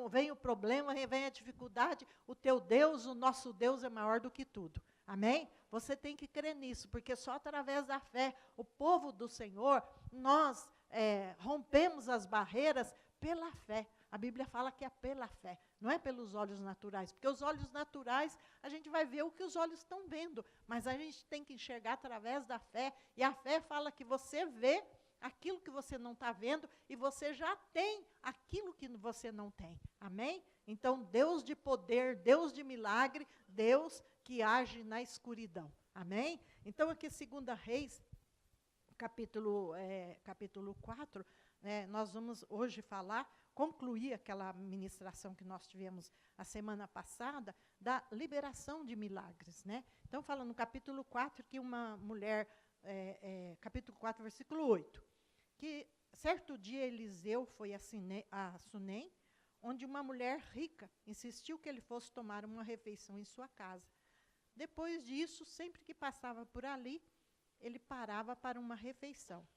vem o problema, vem a dificuldade, o teu Deus, o nosso Deus é maior do que tudo. Amém? Você tem que crer nisso, porque só através da fé, o povo do Senhor, nós rompemos as barreiras pela fé. A Bíblia fala que é pela fé, não é pelos olhos naturais, porque os olhos naturais, a gente vai ver o que os olhos estão vendo, mas a gente tem que enxergar através da fé, e a fé fala que você vê aquilo que você não está vendo, e você já tem aquilo que você não tem. Amém? Então, Deus de poder, Deus de milagre, Deus que age na escuridão. Amém? Então, aqui, 2 Reis, capítulo 4, nós vamos hoje concluir aquela ministração que nós tivemos a semana passada, da liberação de milagres. Né? Então, fala no capítulo 4 que uma mulher, capítulo 4, versículo 8, que certo dia Eliseu foi a Sunem, onde uma mulher rica insistiu que ele fosse tomar uma refeição em sua casa. Depois disso, sempre que passava por ali, ele parava para uma refeição.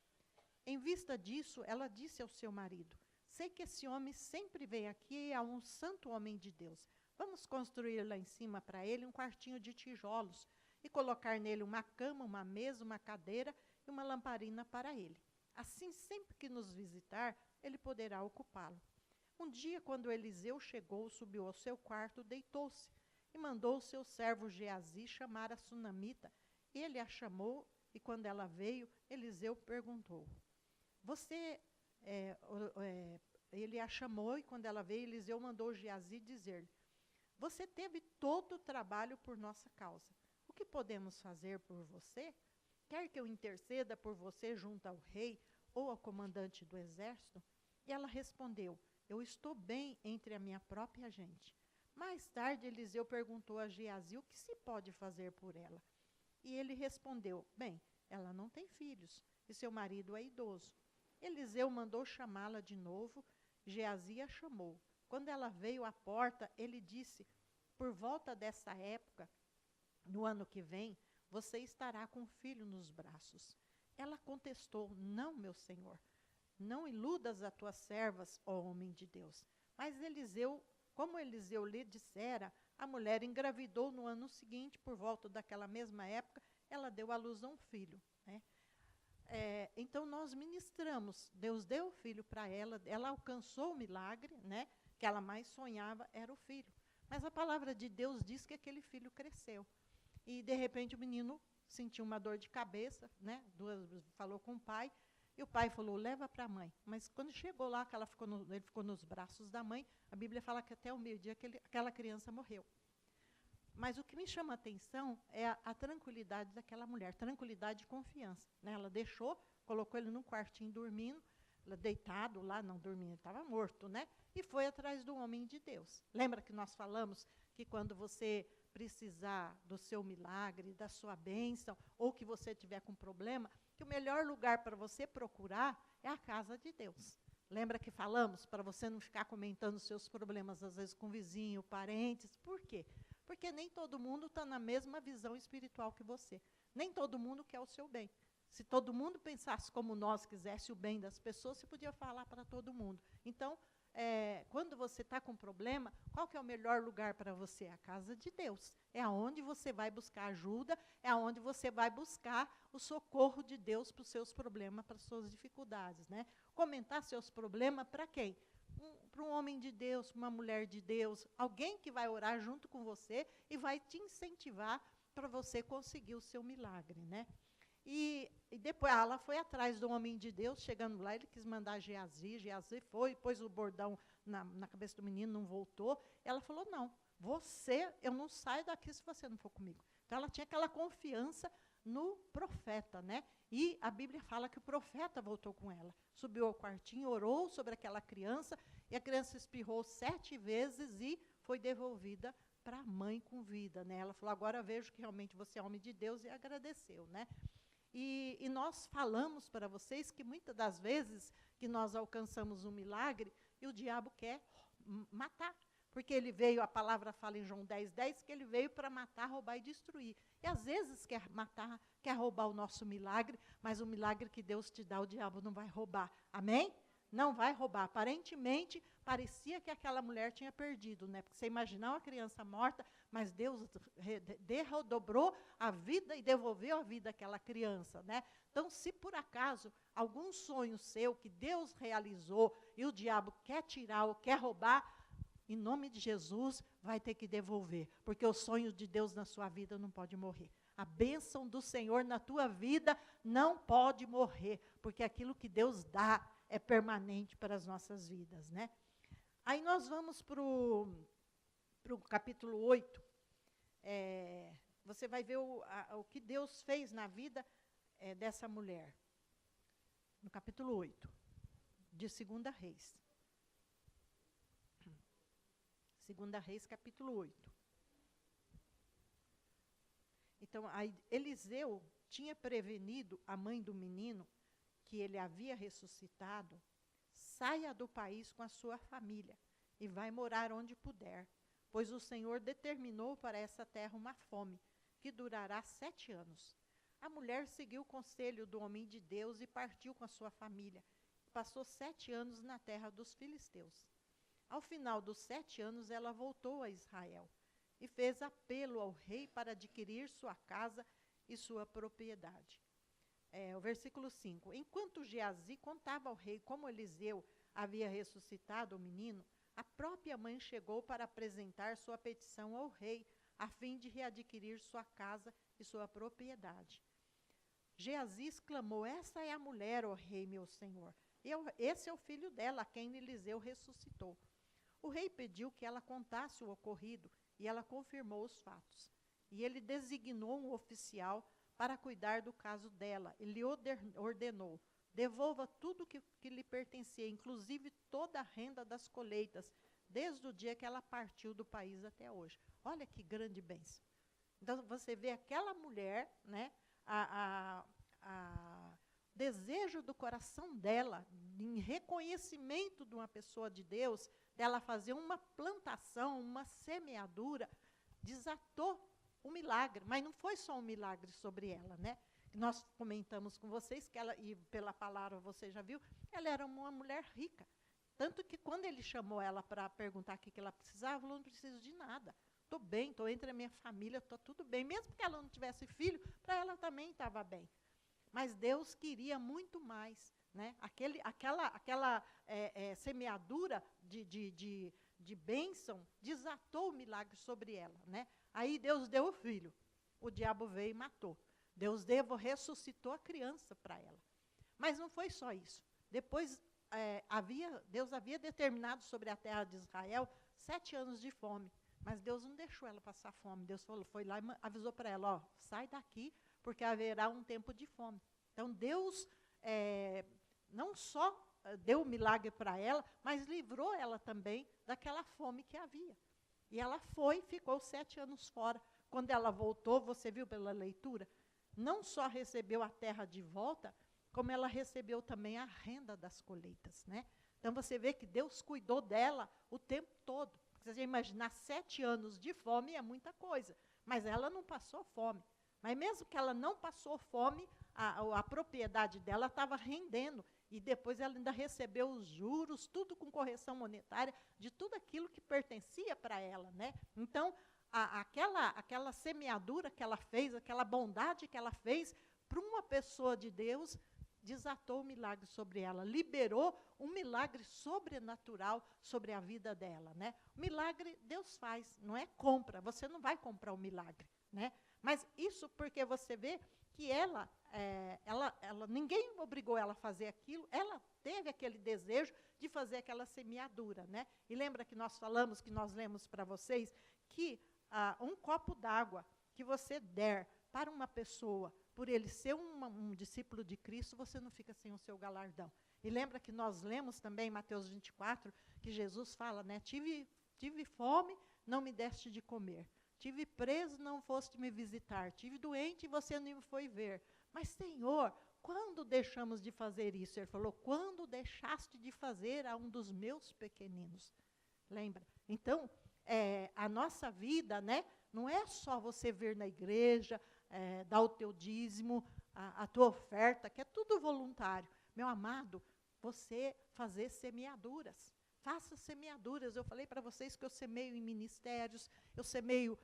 Em vista disso, ela disse ao seu marido: sei que esse homem sempre vem aqui, é um santo homem de Deus. Vamos construir lá em cima para ele um quartinho de tijolos e colocar nele uma cama, uma mesa, uma cadeira e uma lamparina para ele. Assim, sempre que nos visitar, ele poderá ocupá-lo. Um dia, quando Eliseu chegou, subiu ao seu quarto, deitou-se e mandou o seu servo Geazi chamar a sunamita. Ele a chamou e, quando ela veio, Eliseu perguntou: ele a chamou e, quando ela veio, Eliseu mandou Geazi dizer-lhe: você teve todo o trabalho por nossa causa. O que podemos fazer por você? Quer que eu interceda por você junto ao rei ou ao comandante do exército? E ela respondeu: eu estou bem entre a minha própria gente. Mais tarde, Eliseu perguntou a Geazi o que se pode fazer por ela. E ele respondeu: bem, ela não tem filhos e seu marido é idoso. Eliseu mandou chamá-la de novo. Geazi a chamou. Quando ela veio à porta, ele disse: por volta dessa época, no ano que vem, você estará com um filho nos braços. Ela contestou: não, meu senhor, não iludas as tuas servas, ó homem de Deus. Mas como Eliseu lhe dissera, a mulher engravidou no ano seguinte, por volta daquela mesma época, ela deu à luz a um filho. Né? Então, nós ministramos, Deus deu o filho para ela, ela alcançou o milagre, né? Que ela mais sonhava era o filho. Mas a palavra de Deus diz que aquele filho cresceu. E, de repente, o menino sentiu uma dor de cabeça, né? Falou com o pai, e o pai falou: leva para a mãe. Mas quando chegou lá, que ele ficou nos braços da mãe, a Bíblia fala que até o meio-dia aquela criança morreu. Mas o que me chama a atenção é a tranquilidade daquela mulher, tranquilidade e confiança. Né? Ela colocou ele num quartinho dormindo, deitado lá, não dormindo, ele estava morto, né? E foi atrás do homem de Deus. Lembra que nós falamos que quando você precisar do seu milagre, da sua bênção, ou que você tiver com problema, que o melhor lugar para você procurar é a casa de Deus. Lembra que falamos para você não ficar comentando os seus problemas, às vezes, com vizinho, parentes. Por quê? Porque nem todo mundo está na mesma visão espiritual que você. Nem todo mundo quer o seu bem. Se todo mundo pensasse como nós, quisesse o bem das pessoas, você podia falar para todo mundo. Então, quando você está com problema, qual que é o melhor lugar para você? A casa de Deus. É aonde você vai buscar ajuda, é aonde você vai buscar o socorro de Deus para os seus problemas, para as suas dificuldades. Né? Comentar seus problemas para quem? Para um homem de Deus, uma mulher de Deus, alguém que vai orar junto com você e vai te incentivar para você conseguir o seu milagre. Né? E depois ela foi atrás do homem de Deus, chegando lá, ele quis mandar Geazi foi, pôs o bordão na cabeça do menino, não voltou. Ela falou: não, eu não saio daqui se você não for comigo. Então ela tinha aquela confiança no profeta, né? E a Bíblia fala que o profeta voltou com ela. Subiu ao quartinho, orou sobre aquela criança, e a criança espirrou 7 vezes e foi devolvida para a mãe com vida. Né? Ela falou: agora vejo que realmente você é homem de Deus, e agradeceu. Né? E nós falamos para vocês que muitas das vezes que nós alcançamos um milagre, e o diabo quer matar. Porque a palavra fala em João 10:10, que ele veio para matar, roubar e destruir. E às vezes quer matar, quer roubar o nosso milagre, mas o milagre que Deus te dá, o diabo não vai roubar. Amém? Não vai roubar. Aparentemente, parecia que aquela mulher tinha perdido, né? Porque você imaginar uma criança morta, mas Deus redobrou a vida e devolveu a vida àquela criança, né? Então, se por acaso algum sonho seu que Deus realizou e o diabo quer tirar ou quer roubar, em nome de Jesus, vai ter que devolver, porque o sonho de Deus na sua vida não pode morrer. A bênção do Senhor na tua vida não pode morrer, porque aquilo que Deus dá é permanente para as nossas vidas, né? Aí nós vamos para o capítulo 8. Você vai ver o que Deus fez na vida dessa mulher. No capítulo 8, de 2 Reis. 2 Reis, capítulo 8. Então, Eliseu tinha prevenido a mãe do menino que ele havia ressuscitado: saia do país com a sua família e vai morar onde puder, pois o Senhor determinou para essa terra uma fome que durará 7 anos. A mulher seguiu o conselho do homem de Deus e partiu com a sua família. Passou 7 anos na terra dos filisteus. Ao final dos 7 anos, ela voltou a Israel e fez apelo ao rei para adquirir sua casa e sua propriedade. O versículo 5. Enquanto Geazi contava ao rei como Eliseu havia ressuscitado o menino, a própria mãe chegou para apresentar sua petição ao rei, a fim de readquirir sua casa e sua propriedade. Geazi exclamou: essa é a mulher, ó rei, meu senhor. Esse é o filho dela, a quem Eliseu ressuscitou. O rei pediu que ela contasse o ocorrido, e ela confirmou os fatos. E ele designou um oficial para cuidar do caso dela. Ele ordenou: devolva tudo que lhe pertencia, inclusive toda a renda das colheitas, desde o dia que ela partiu do país até hoje. Olha que grande bênção. Então, você vê aquela mulher, né, desejo do coração dela, em reconhecimento de uma pessoa de Deus, dela fazer uma plantação, uma semeadura, desatou um milagre. Mas não foi só um milagre sobre ela, né? Nós comentamos com vocês que ela, e pela palavra você já viu, ela era uma mulher rica. Tanto que quando ele chamou ela para perguntar o que ela precisava, ela falou: não preciso de nada. Estou bem, estou entre a minha família, estou tudo bem. Mesmo que ela não tivesse filho, para ela também estava bem. Mas Deus queria muito mais, né? Aquela semeadura de bênção desatou o milagre sobre ela, né? Aí Deus deu o filho, o diabo veio e matou. Deus ressuscitou a criança para ela. Mas não foi só isso. Depois, Deus havia determinado sobre a terra de Israel 7 anos de fome. Mas Deus não deixou ela passar fome. Deus foi lá e avisou para ela: ó, sai daqui, porque haverá um tempo de fome. Então, Deus não só deu o milagre para ela, mas livrou ela também daquela fome que havia. E ela ficou 7 anos fora. Quando ela voltou, você viu pela leitura, não só recebeu a terra de volta, como ela recebeu também a renda das colheitas, né? Então, você vê que Deus cuidou dela o tempo todo. Você imaginar 7 anos de fome é muita coisa, mas ela não passou fome. Mas mesmo que ela não passou fome, a propriedade dela estava rendendo, e depois ela ainda recebeu os juros, tudo com correção monetária, de tudo aquilo que pertencia para ela, né? Então, aquela semeadura que ela fez, aquela bondade que ela fez para uma pessoa de Deus, desatou o milagre sobre ela, liberou um milagre sobrenatural sobre a vida dela, né? O milagre Deus faz, não é compra, você não vai comprar o milagre, né? Mas isso porque você vê que ninguém obrigou ela a fazer aquilo, ela teve aquele desejo de fazer aquela semeadura, né? E lembra que nós falamos, que nós lemos para vocês, que um copo d'água que você der para uma pessoa, por ele ser um discípulo de Cristo, você não fica sem o seu galardão. E lembra que nós lemos também em Mateus 24, que Jesus fala, né? Tive fome, não me deste de comer. Tive preso, não foste me visitar. Tive doente e você não me foi ver. Mas, Senhor, quando deixamos de fazer isso? Ele falou: quando deixaste de fazer a um dos meus pequeninos. Lembra? Então, a nossa vida, né, não é só você vir na igreja, dar o teu dízimo, a tua oferta, que é tudo voluntário. Meu amado, você fazer semeaduras. faça semeaduras. Eu falei para vocês que eu semeio em ministérios, eu semeio,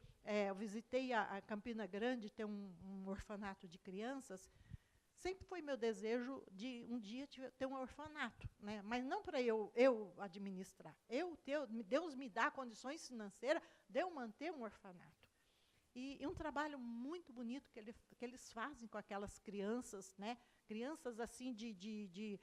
eu visitei a Campina Grande, tem um orfanato de crianças. Sempre foi meu desejo de um dia ter um orfanato, né? Mas não para eu administrar. Deus me dá condições financeiras de eu manter um orfanato. E um trabalho muito bonito que eles fazem com aquelas crianças, né? Crianças assim de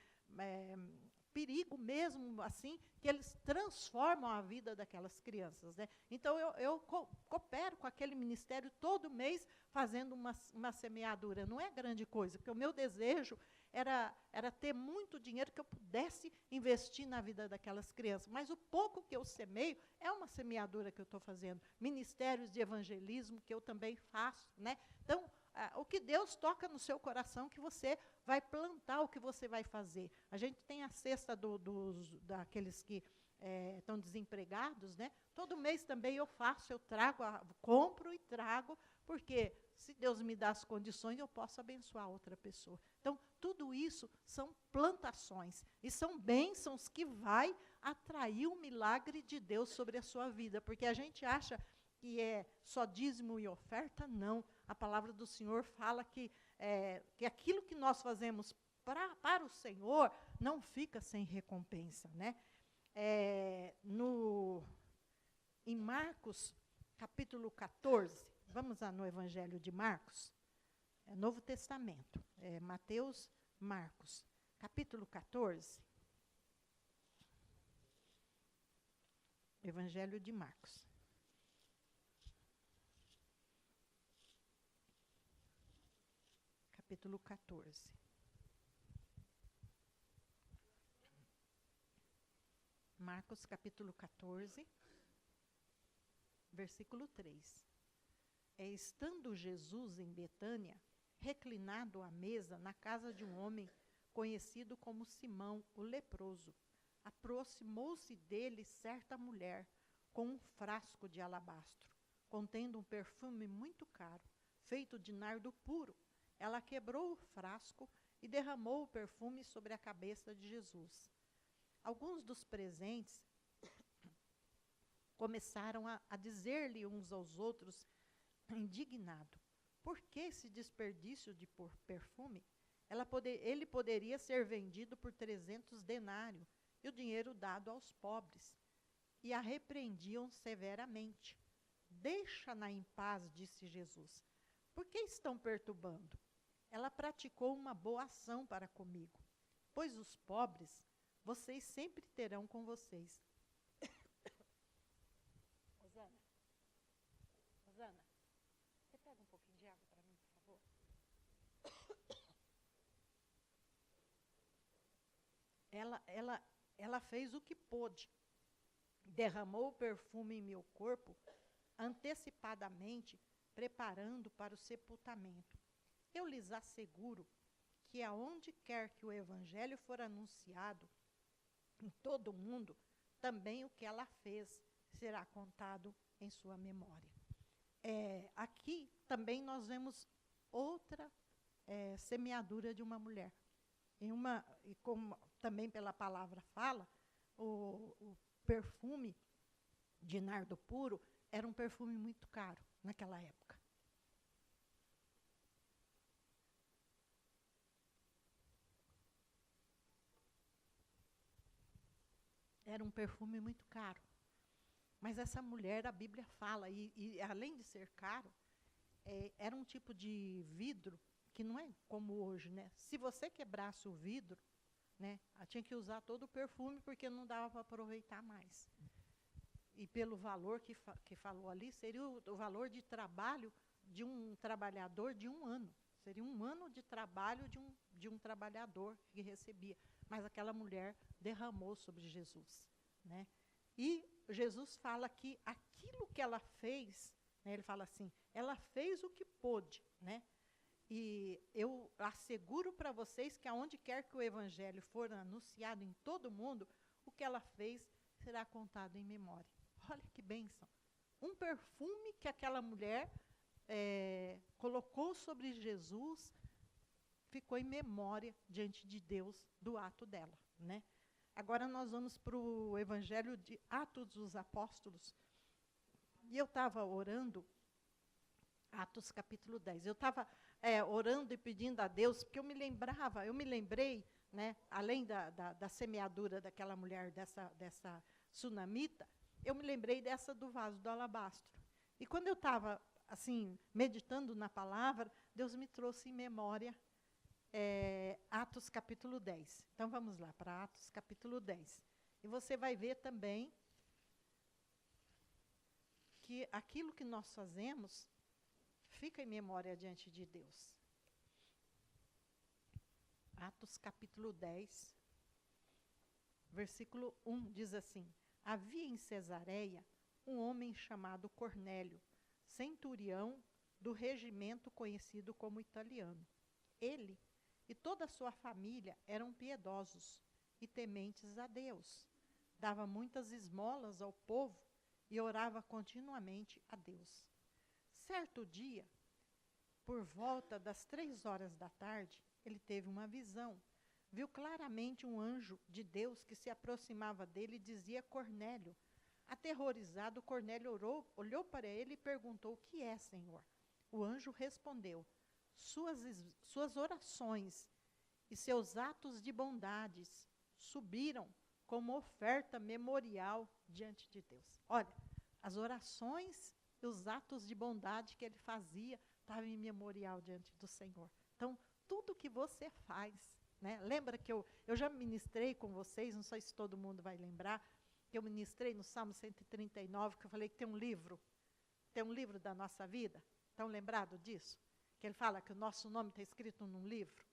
perigo mesmo, assim, que eles transformam a vida daquelas crianças, né? Então, eu coopero com aquele ministério todo mês, fazendo uma semeadura. Não é grande coisa, porque o meu desejo era ter muito dinheiro que eu pudesse investir na vida daquelas crianças. Mas o pouco que eu semeio é uma semeadura que eu estou fazendo. Ministérios de evangelismo que eu também faço, né? Então, o que Deus toca no seu coração, que você vai plantar, o que você vai fazer. A gente tem a cesta daqueles que estão desempregados, né? Todo mês também eu faço, eu trago, compro e trago, porque se Deus me dá as condições, eu posso abençoar outra pessoa. Então, tudo isso são plantações, e são bênçãos que vai atrair o milagre de Deus sobre a sua vida, porque a gente acha que é só dízimo e oferta, não. A palavra do Senhor fala que aquilo que nós fazemos para o Senhor não fica sem recompensa, né? Em Marcos, capítulo 14, vamos lá no Evangelho de Marcos, Novo Testamento, Mateus, Marcos, capítulo 14, Evangelho de Marcos. Capítulo 14. Marcos, capítulo 14, versículo 3. Estando Jesus em Betânia, reclinado à mesa na casa de um homem conhecido como Simão, o leproso, aproximou-se dele certa mulher com um frasco de alabastro, contendo um perfume muito caro, feito de nardo puro. Ela quebrou o frasco e derramou o perfume sobre a cabeça de Jesus. Alguns dos presentes começaram a dizer-lhe uns aos outros, indignado: por que esse desperdício de perfume? Ele poderia ser vendido por 300 denários e o dinheiro dado aos pobres. E a repreendiam severamente. Deixa-na em paz, disse Jesus. Por que estão perturbando? Ela praticou uma boa ação para comigo, pois os pobres vocês sempre terão com vocês. Rosana, você pega um pouquinho de água para mim, por favor? Ela fez o que pôde, derramou o perfume em meu corpo, antecipadamente preparando para o sepultamento. Eu lhes asseguro que aonde quer que o evangelho for anunciado, em todo o mundo, também o que ela fez será contado em sua memória. Aqui também nós vemos outra semeadura de uma mulher. E como também pela palavra fala, o perfume de nardo puro era um perfume muito caro naquela época. Era um perfume muito caro. Mas essa mulher, a Bíblia fala, e além de ser caro, era um tipo de vidro que não é como hoje, né? Se você quebrasse o vidro, né, tinha que usar todo o perfume, porque não dava para aproveitar mais. E pelo valor que falou ali, seria o valor de trabalho de um trabalhador de um ano. Seria um ano de trabalho de um trabalhador que recebia. Mas aquela mulher derramou sobre Jesus, né? E Jesus fala que aquilo que ela fez, né, ele fala assim, ela fez o que pôde, né? E eu asseguro para vocês que aonde quer que o evangelho for anunciado em todo mundo, o que ela fez será contado em memória. Olha que bênção. Um perfume que aquela mulher colocou sobre Jesus ficou em memória diante de Deus do ato dela, né? Agora nós vamos para o Evangelho de Atos dos Apóstolos. E eu estava orando, Atos capítulo 10. Eu estava orando e pedindo a Deus, porque eu me lembrei, né, além da semeadura daquela mulher, dessa sunamita, eu me lembrei dessa do vaso do alabastro. E quando eu estava, assim, meditando na palavra, Deus me trouxe em memória Atos capítulo 10. Então, vamos lá, para Atos capítulo 10. E você vai ver também que aquilo que nós fazemos fica em memória diante de Deus. Atos capítulo 10, versículo 1, diz assim: havia em Cesareia um homem chamado Cornélio, centurião do regimento conhecido como italiano. Ele e toda a sua família eram piedosos e tementes a Deus. Dava muitas esmolas ao povo e orava continuamente a Deus. Certo dia, por volta das 3 horas da tarde, ele teve uma visão. Viu claramente um anjo de Deus que se aproximava dele e dizia: Cornélio. Aterrorizado, Cornélio olhou para ele e perguntou: o que é, Senhor? O anjo respondeu: suas orações e seus atos de bondades subiram como oferta memorial diante de Deus. Olha, as orações e os atos de bondade que ele fazia estavam em memorial diante do Senhor. Então, tudo que você faz, né? Lembra que eu já ministrei com vocês, não sei se todo mundo vai lembrar, que eu ministrei no Salmo 139, que eu falei que tem um livro da nossa vida. Estão lembrados disso? Que ele fala que o nosso nome está escrito num livro,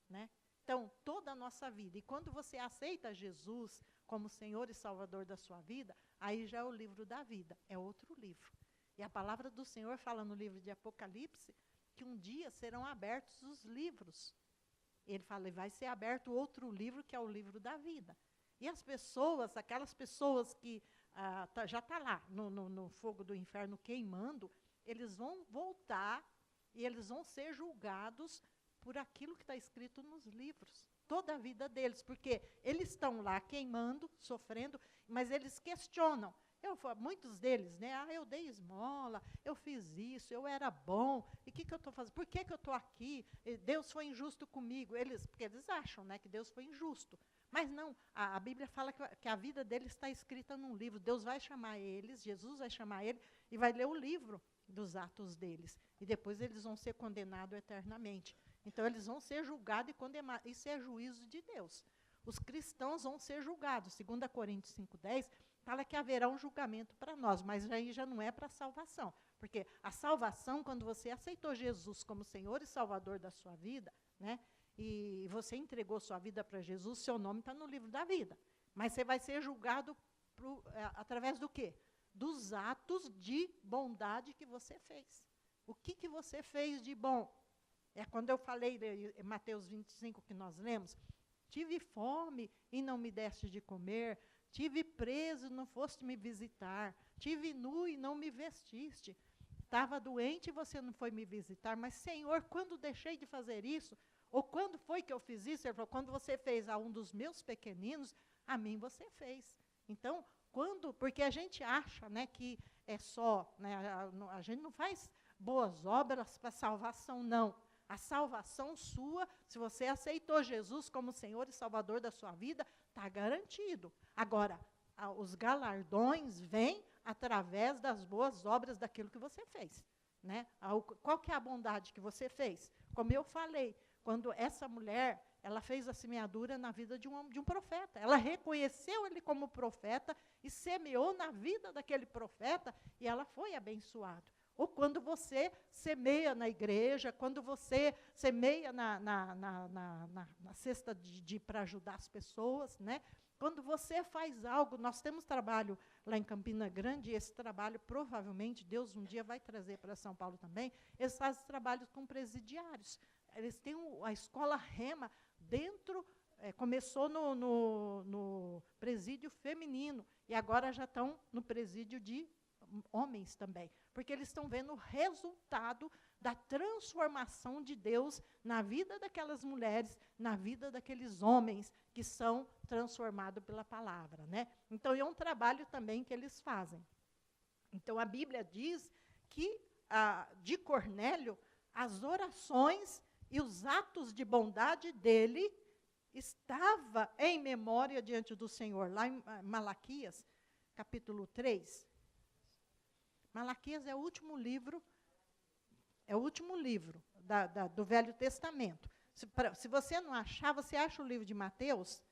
né? Então, toda a nossa vida. E quando você aceita Jesus como Senhor e Salvador da sua vida, aí já é o livro da vida, é outro livro. E a palavra do Senhor fala no livro de Apocalipse que um dia serão abertos os livros. Ele fala, vai ser aberto outro livro, que é o livro da vida. E as pessoas, aquelas pessoas que já estão lá no fogo do inferno queimando, eles vão voltar e eles vão ser julgados por aquilo que está escrito nos livros. Toda a vida deles, porque eles estão lá queimando, sofrendo, mas eles questionam. Muitos deles, né? Eu dei esmola, eu fiz isso, eu era bom, e o que eu estou fazendo? Por que eu estou aqui? Deus foi injusto comigo. Porque eles acham, né, que Deus foi injusto. Mas não, a Bíblia fala que a vida deles está escrita num livro. Deus vai chamar eles, Jesus vai chamar ele, e vai ler o livro dos atos deles. E depois eles vão ser condenados eternamente. Então, eles vão ser julgados e condenados. Isso é juízo de Deus. Os cristãos vão ser julgados. 2 Coríntios 5:10 fala que haverá um julgamento para nós, mas aí já não é para a salvação. Porque a salvação, quando você aceitou Jesus como Senhor e Salvador da sua vida, né, e você entregou sua vida para Jesus, seu nome está no livro da vida. Mas você vai ser julgado através do quê? Dos atos de bondade que você fez. O que você fez de bom? É quando eu falei em Mateus 25, que nós lemos, tive fome e não me deste de comer, tive preso e não foste me visitar, tive nu e não me vestiste, estava doente e você não foi me visitar, mas, Senhor, quando deixei de fazer isso, ou quando foi que eu fiz isso? Ele falou, quando você fez a um dos meus pequeninos, a mim você fez. Então, porque a gente acha, né, que é só, né, a gente não faz boas obras para salvação, não. A salvação sua, se você aceitou Jesus como Senhor e Salvador da sua vida, está garantido. Agora, os galardões vêm através das boas obras daquilo que você fez, né? Qual que é a bondade que você fez? Como eu falei, quando essa mulher, ela fez a semeadura na vida de um profeta. Ela reconheceu ele como profeta e semeou na vida daquele profeta e ela foi abençoada. Ou quando você semeia na igreja, quando você semeia na cesta para ajudar as pessoas, né? Quando você faz algo, nós temos trabalho lá em Campina Grande, e esse trabalho, provavelmente, Deus um dia vai trazer para São Paulo também, eles fazem trabalhos com presidiários. Eles têm a escola Rema dentro, começou no presídio feminino, e agora já estão no presídio de homens também, porque eles estão vendo o resultado da transformação de Deus na vida daquelas mulheres, na vida daqueles homens que são transformados pela palavra, né? Então, é um trabalho também que eles fazem. Então, a Bíblia diz que, de Cornélio, as orações e os atos de bondade dele estava em memória diante do Senhor. Lá em Malaquias, capítulo 3. Malaquias é o último livro do Velho Testamento. Se você não achar, você acha o livro de Mateus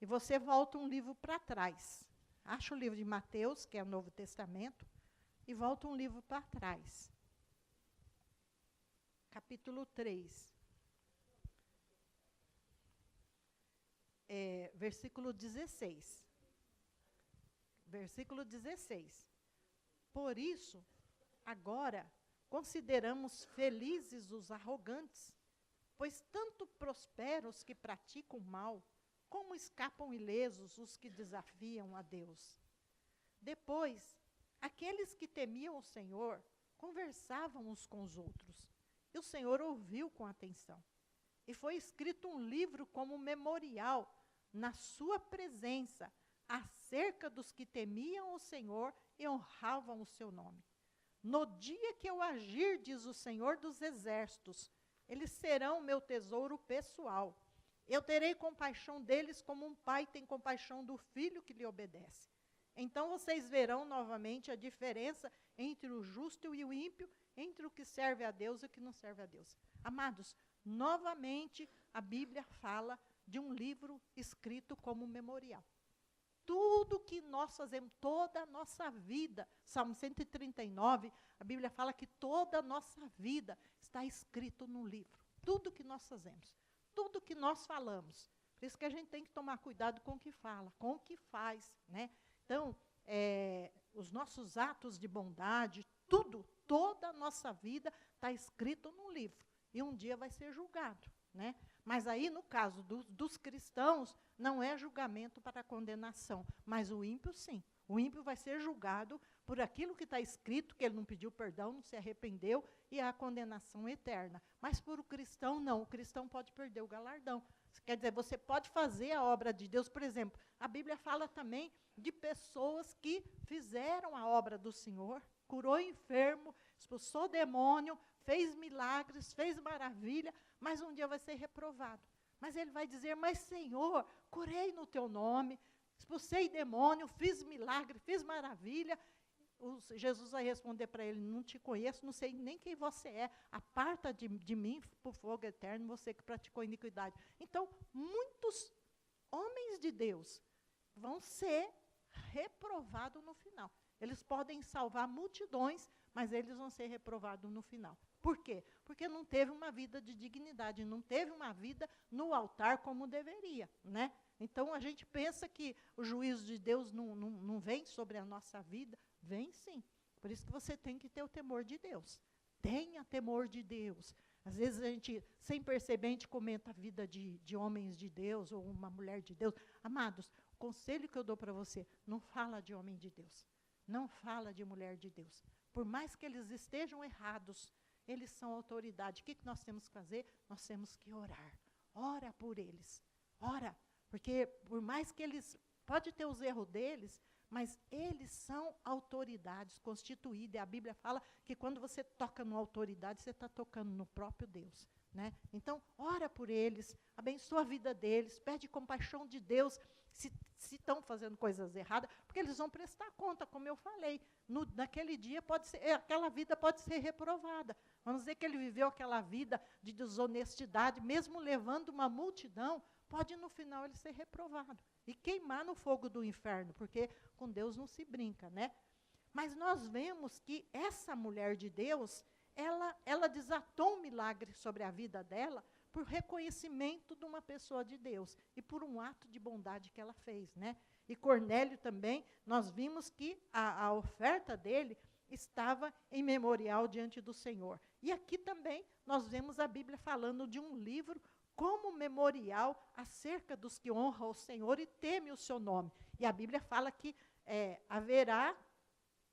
e você volta um livro para trás. Acha o livro de Mateus, que é o Novo Testamento, e volta um livro para trás. Capítulo 3. Versículo 16. Versículo 16. Por isso, agora, consideramos felizes os arrogantes, pois tanto prosperam os que praticam o mal, como escapam ilesos os que desafiam a Deus. Depois, aqueles que temiam o Senhor conversavam uns com os outros, e o Senhor ouviu com atenção. E foi escrito um livro como memorial na sua presença, acerca dos que temiam o Senhor e honravam o seu nome. No dia que eu agir, diz o Senhor dos Exércitos, eles serão meu tesouro pessoal. Eu terei compaixão deles como um pai tem compaixão do filho que lhe obedece. Então vocês verão novamente a diferença entre o justo e o ímpio, entre o que serve a Deus e o que não serve a Deus. Amados, novamente a Bíblia fala de um livro escrito como memorial. Tudo que nós fazemos, toda a nossa vida, Salmo 139, a Bíblia fala que toda a nossa vida está escrito no livro. Tudo que nós fazemos, tudo que nós falamos. Por isso que a gente tem que tomar cuidado com o que fala, com o que faz, né? Então, os nossos atos de bondade, tudo, toda a nossa vida está escrito num livro. E um dia vai ser julgado, né? Mas aí, no caso dos cristãos, não é julgamento para condenação, mas o ímpio, sim. O ímpio vai ser julgado por aquilo que está escrito, que ele não pediu perdão, não se arrependeu, e a condenação eterna. Mas por o cristão, não. O cristão pode perder o galardão. Quer dizer, você pode fazer a obra de Deus. Por exemplo, a Bíblia fala também de pessoas que fizeram a obra do Senhor, curou enfermo, expulsou demônio, fez milagres, fez maravilha, mas um dia vai ser reprovado. Mas ele vai dizer, mas Senhor, curei no teu nome, expulsei demônio, fiz milagre, fiz maravilha. Jesus vai responder para ele, não te conheço, não sei nem quem você é, aparta de mim para o fogo eterno, você que praticou iniquidade. Então, muitos homens de Deus vão ser reprovados no final. Eles podem salvar multidões, mas eles vão ser reprovados no final. Por quê? Porque não teve uma vida de dignidade, não teve uma vida no altar como deveria, né? Então, a gente pensa que o juízo de Deus não vem sobre a nossa vida. Vem sim. Por isso que você tem que ter o temor de Deus. Tenha temor de Deus. Às vezes, a gente, sem perceber, a gente comenta a vida de homens de Deus ou uma mulher de Deus. Amados, o conselho que eu dou para você, não fala de homem de Deus. Não fala de mulher de Deus. Por mais que eles estejam errados, eles são autoridade. O que nós temos que fazer? Nós temos que orar. Ora por eles. Ora. Porque por mais que eles... Pode ter os erros deles, mas eles são autoridades constituídas. E a Bíblia fala que quando você toca numa autoridade, você está tocando no próprio Deus, né? Então, ora por eles, abençoa a vida deles, pede compaixão de Deus, se estão fazendo coisas erradas, porque eles vão prestar conta, como eu falei. Naquele dia, aquela vida pode ser reprovada. Vamos dizer que ele viveu aquela vida de desonestidade, mesmo levando uma multidão, pode no final ele ser reprovado e queimar no fogo do inferno, porque com Deus não se brinca, né? Mas nós vemos que essa mulher de Deus, ela desatou um milagre sobre a vida dela por reconhecimento de uma pessoa de Deus e por um ato de bondade que ela fez, né? E Cornélio também, nós vimos que a oferta dele estava em memorial diante do Senhor. E aqui também nós vemos a Bíblia falando de um livro como memorial acerca dos que honram o Senhor e temem o seu nome. E a Bíblia fala que haverá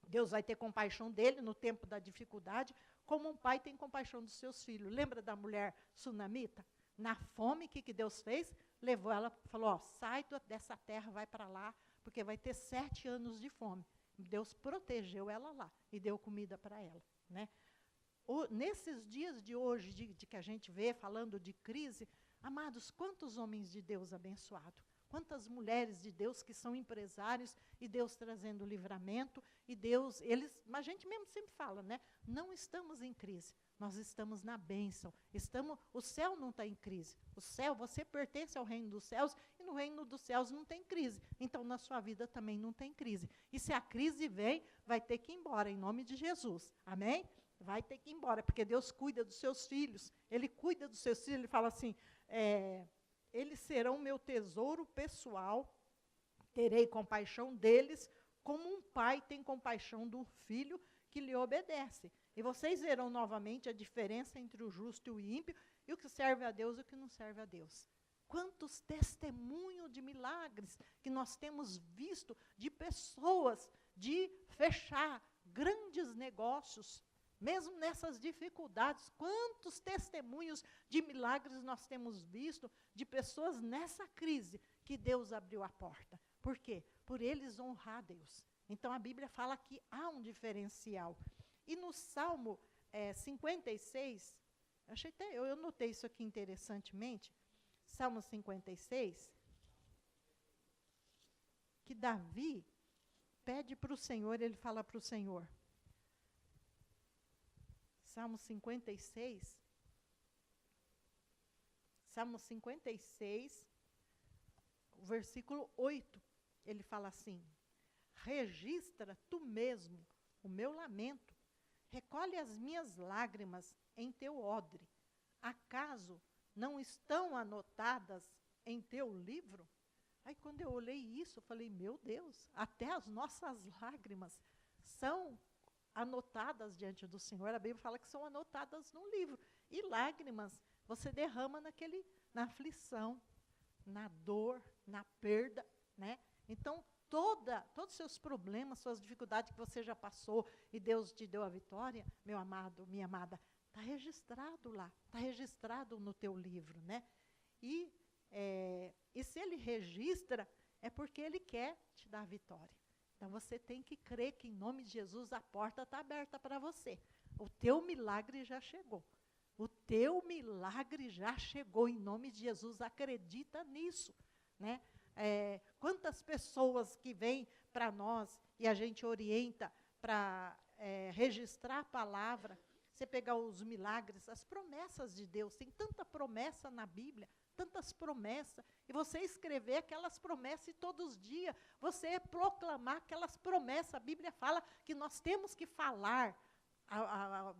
Deus vai ter compaixão dele no tempo da dificuldade, como um pai tem compaixão dos seus filhos. Lembra da mulher sunamita? Na fome, o que Deus fez? Levou ela, falou, ó, sai dessa terra, vai para lá, porque vai ter 7 anos de fome. Deus protegeu ela lá e deu comida para ela, né? Nesses dias de hoje, de que a gente vê, falando de crise, amados, quantos homens de Deus abençoados, quantas mulheres de Deus que são empresários, e Deus trazendo livramento, e Deus, mas a gente mesmo sempre fala, né? Não estamos em crise, nós estamos na bênção, o céu não está em crise, o céu, você pertence ao reino dos céus, e no reino dos céus não tem crise, então na sua vida também não tem crise, e se a crise vem, vai ter que ir embora, em nome de Jesus, amém? Vai ter que ir embora, porque Deus cuida dos seus filhos, Ele cuida dos seus filhos, Ele fala assim, eles serão meu tesouro pessoal, terei compaixão deles, como um pai tem compaixão do filho que lhe obedece. E vocês verão novamente a diferença entre o justo e o ímpio, e o que serve a Deus e o que não serve a Deus. Quantos testemunhos de milagres que nós temos visto de pessoas de fechar grandes negócios, mesmo nessas dificuldades, quantos testemunhos de milagres nós temos visto de pessoas nessa crise que Deus abriu a porta. Por quê? Por eles honrar a Deus. Então, a Bíblia fala que há um diferencial. E no Salmo 56, eu notei isso aqui interessantemente, Salmo 56, que Davi pede para o Senhor, ele fala para o Senhor, Salmo 56, o versículo 8, ele fala assim, registra tu mesmo o meu lamento, recolhe as minhas lágrimas em teu odre, acaso não estão anotadas em teu livro? Aí quando eu olhei isso, eu falei, meu Deus, até as nossas lágrimas são anotadas diante do Senhor. A Bíblia fala que são anotadas num livro. E lágrimas você derrama na aflição, na dor, na perda, né? Então, todos os seus problemas, suas dificuldades que você já passou e Deus te deu a vitória, meu amado, minha amada, está registrado lá, está registrado no teu livro, né? E se ele registra, é porque ele quer te dar a vitória. Então, você tem que crer que, em nome de Jesus, a porta está aberta para você. O teu milagre já chegou. O teu milagre já chegou, em nome de Jesus. Acredita nisso, né? Quantas pessoas que vêm para nós e a gente orienta para registrar a palavra, você pegar os milagres, as promessas de Deus, tem tanta promessa na Bíblia, tantas promessas, e você escrever aquelas promessas e todos os dias você proclamar aquelas promessas. A Bíblia fala que nós temos que falar,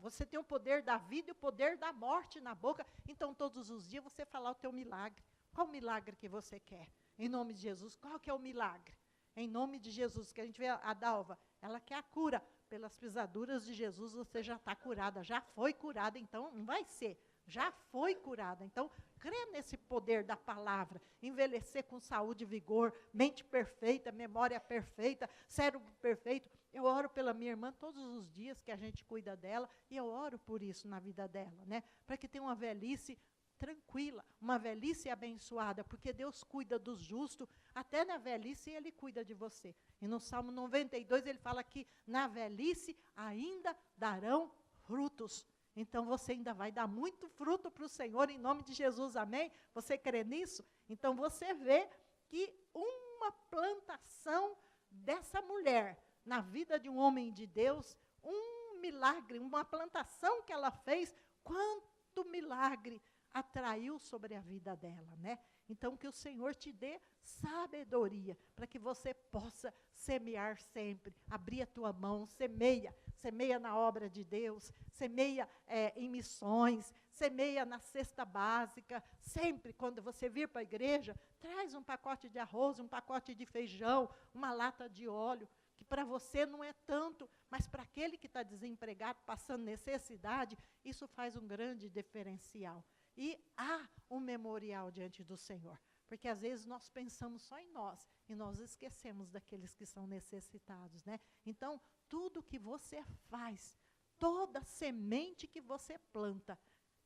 você tem o poder da vida e o poder da morte na boca, então todos os dias você falar o teu milagre. Qual milagre que você quer? Em nome de Jesus, qual que é o milagre? Em nome de Jesus, que a gente vê a Dalva, ela quer a cura, pelas pisaduras de Jesus você já está curada, já foi curada, então não vai ser, já foi curada. Então, crê nesse poder da palavra, envelhecer com saúde e vigor, mente perfeita, memória perfeita, cérebro perfeito. Eu oro pela minha irmã todos os dias que a gente cuida dela, e eu oro por isso na vida dela, né? Para que tenha uma velhice tranquila, uma velhice abençoada, porque Deus cuida dos justos, até na velhice Ele cuida de você. E no Salmo 92 ele fala que na velhice ainda darão frutos. Então você ainda vai dar muito fruto para o Senhor, em nome de Jesus, amém? Você crê nisso? Então você vê que uma plantação dessa mulher na vida de um homem de Deus, um milagre, uma plantação que ela fez, quanto milagre atraiu sobre a vida dela, né? Então, que o Senhor te dê sabedoria, para que você possa semear sempre, abrir a tua mão, semeia na obra de Deus, semeia em missões, semeia na cesta básica, sempre quando você vir para a igreja, traz um pacote de arroz, um pacote de feijão, uma lata de óleo, que para você não é tanto, mas para aquele que está desempregado, passando necessidade, isso faz um grande diferencial. E há um memorial diante do Senhor. Porque às vezes nós pensamos só em nós e nós esquecemos daqueles que são necessitados, né? Então, tudo que você faz, toda semente que você planta,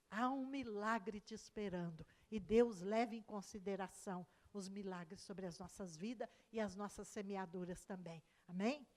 há um milagre te esperando. E Deus leva em consideração os milagres sobre as nossas vidas e as nossas semeaduras também. Amém?